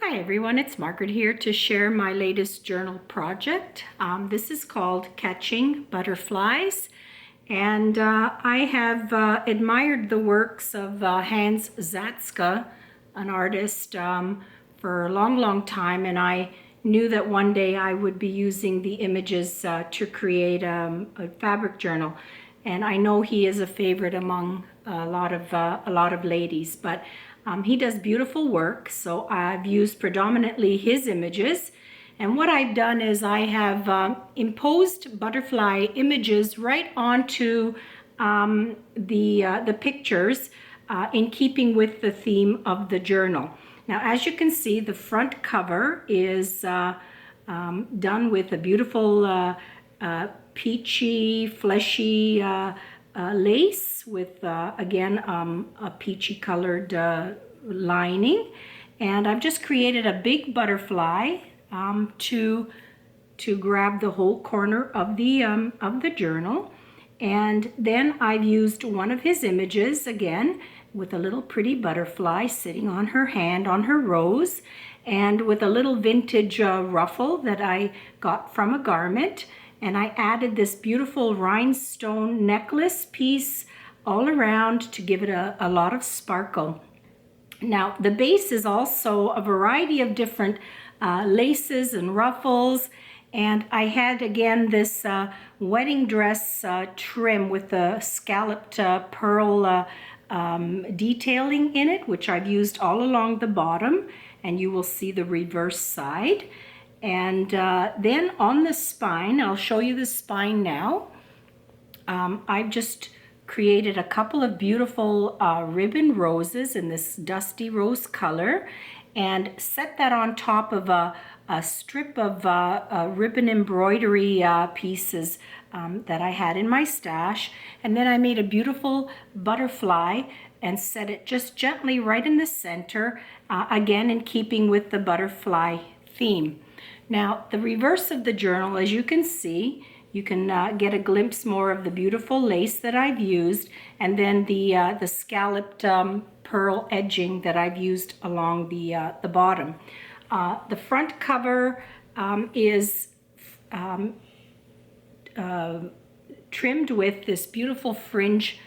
Hi everyone, it's Margaret here to share my latest journal project. This is called Catching Butterflies, and I have admired the works of Hans Zatzke, an artist, for a long time, and I knew that one day I would be using the images to create a fabric journal. And I know he is a favorite among a lot of ladies, but he does beautiful work, so I've used predominantly his images. And what I've done is I have imposed butterfly images right onto the pictures in keeping with the theme of the journal. Now, as you can see, the front cover is done with a beautiful peachy, fleshy lace with, again, a peachy colored lining. And I've just created a big butterfly to grab the whole corner of the journal. And then I've used one of his images, again, with a little pretty butterfly sitting on her hand, on her rose, and with a little vintage ruffle that I got from a garment. And I added this beautiful rhinestone necklace piece all around to give it a lot of sparkle. Now, the base is also a variety of different laces and ruffles. And I had, again, this wedding dress trim with the scalloped pearl detailing in it, which I've used all along the bottom. And you will see the reverse side. And then on the spine, I'll show you the spine now. I've just created a couple of beautiful ribbon roses in this dusty rose color and set that on top of a strip of ribbon embroidery pieces that I had in my stash. And then I made a beautiful butterfly and set it just gently right in the center, again in keeping with the butterfly theme. Now, the reverse of the journal, as you can see, you can get a glimpse more of the beautiful lace that I've used, and then the scalloped pearl edging that I've used along the bottom. The front cover is trimmed with this beautiful fringe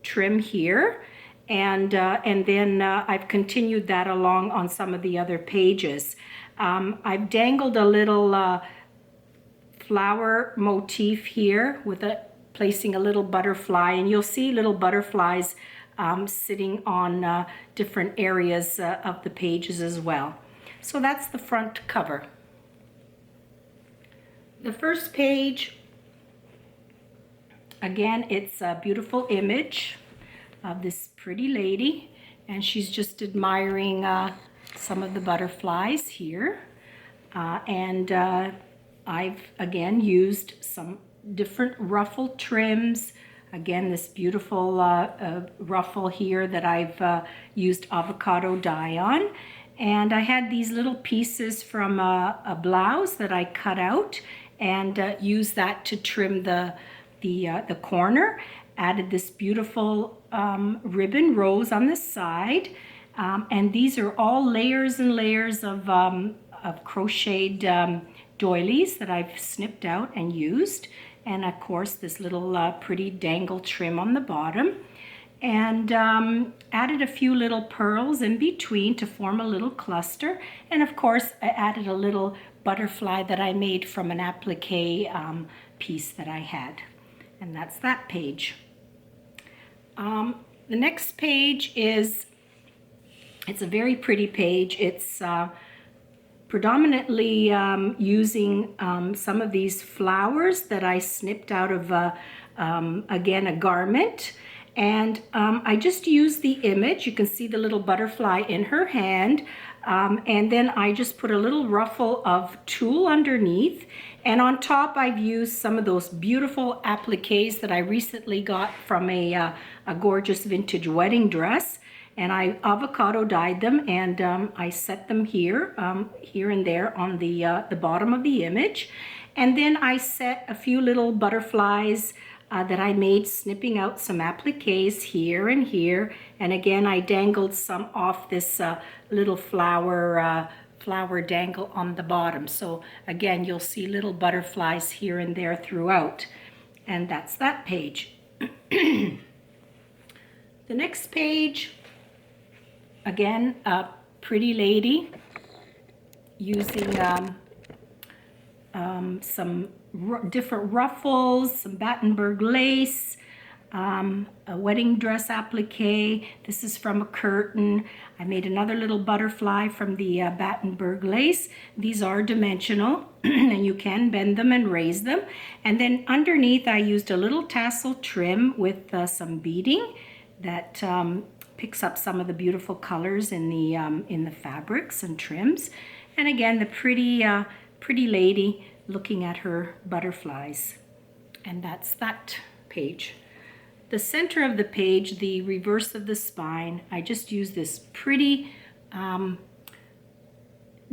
trim here, and then I've continued that along on some of the other pages. I've dangled a little flower motif here with placing a little butterfly, and you'll see little butterflies sitting on different areas of the pages as well. So that's the front cover. The first page, again, it's a beautiful image of this pretty lady, and she's just admiring some of the butterflies here. I've again used some different ruffle trims. Again, this beautiful ruffle here that I've used avocado dye on. And I had these little pieces from a blouse that I cut out and used that to trim the corner. Added this beautiful ribbon rose on the side. And these are all layers and layers of crocheted doilies that I've snipped out and used. And of course, this little pretty dangle trim on the bottom. And added a few little pearls in between to form a little cluster. And of course, I added a little butterfly that I made from an applique piece that I had. And that's that page. The next page is, it's a very pretty page. It's predominantly using some of these flowers that I snipped out of, again, a garment. And I just used the image. You can see the little butterfly in her hand. And then I just put a little ruffle of tulle underneath. And on top, I've used some of those beautiful appliques that I recently got from a gorgeous vintage wedding dress. And I avocado dyed them, and I set them here, here and there on the bottom of the image. And then I set a few little butterflies that I made snipping out some appliques here and here. And again, I dangled some off this little flower dangle on the bottom. So again, you'll see little butterflies here and there throughout. And that's that page. The next page, again, a pretty lady using some different ruffles, some Battenberg lace, a wedding dress applique. This is from a curtain. I made another little butterfly from the Battenberg lace. These are dimensional and you can bend them and raise them. And then underneath I used a little tassel trim with some beading that picks up some of the beautiful colors in the fabrics and trims. And again, the pretty lady looking at her butterflies. And that's that page. The center of the page, the reverse of the spine, I just used this pretty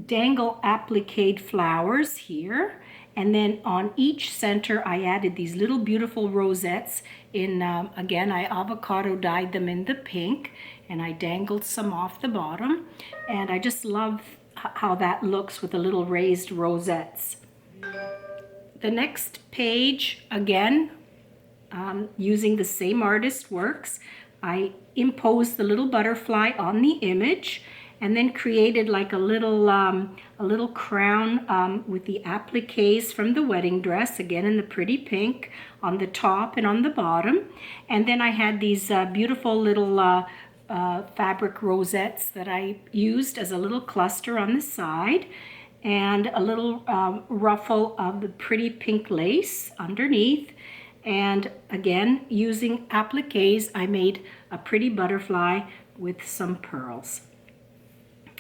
dangle applique flowers here. And then on each center, I added these little beautiful rosettes in, again, I avocado dyed them in the pink, and I dangled some off the bottom. And I just love how that looks with the little raised rosettes. The next page, again, using the same artist works, I imposed the little butterfly on the image and then created like a little crown with the appliques from the wedding dress, again in the pretty pink, on the top and on the bottom. And then I had these beautiful little fabric rosettes that I used as a little cluster on the side, and a little ruffle of the pretty pink lace underneath. And again, using appliques, I made a pretty butterfly with some pearls.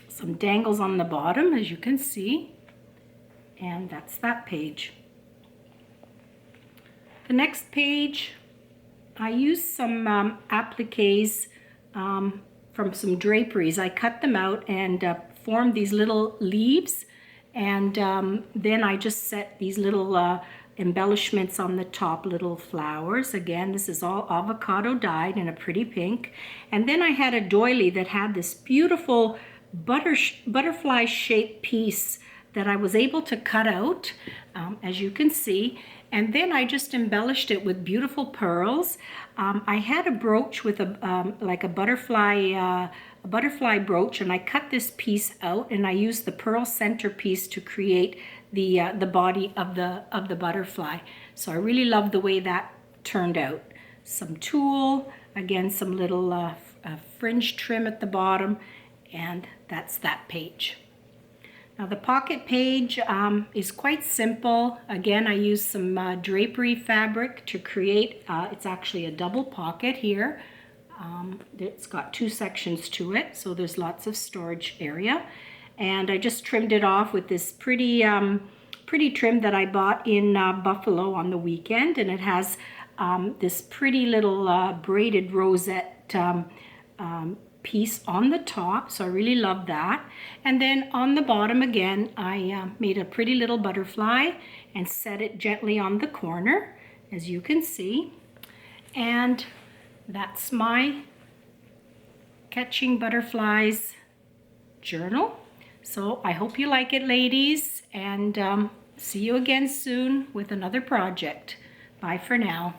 Some dangles on the bottom, as you can see. And that's that page. The next page, I used some appliques from some draperies. I cut them out and formed these little leaves. And then I just set these little embellishments on the top, little flowers. Again, this is all avocado dyed in a pretty pink. And then I had a doily that had this beautiful butterfly shaped piece that I was able to cut out, as you can see. And then I just embellished it with beautiful pearls. I had a brooch with like a butterfly brooch, and I cut this piece out and I used the pearl centerpiece to create the body of the butterfly. So I really love the way that turned out. Some tulle, again some little fringe trim at the bottom, and that's that page. Now the pocket page is quite simple. Again, I used some drapery fabric to create, it's actually a double pocket here. It's got two sections to it, so there's lots of storage area. And I just trimmed it off with this pretty trim that I bought in Buffalo on the weekend. And it has this pretty little braided rosette piece on the top, so I really love that. And then on the bottom again, I made a pretty little butterfly and set it gently on the corner, as you can see. And that's my Catching Butterflies journal. So I hope you like it, ladies, and see you again soon with another project. Bye for now.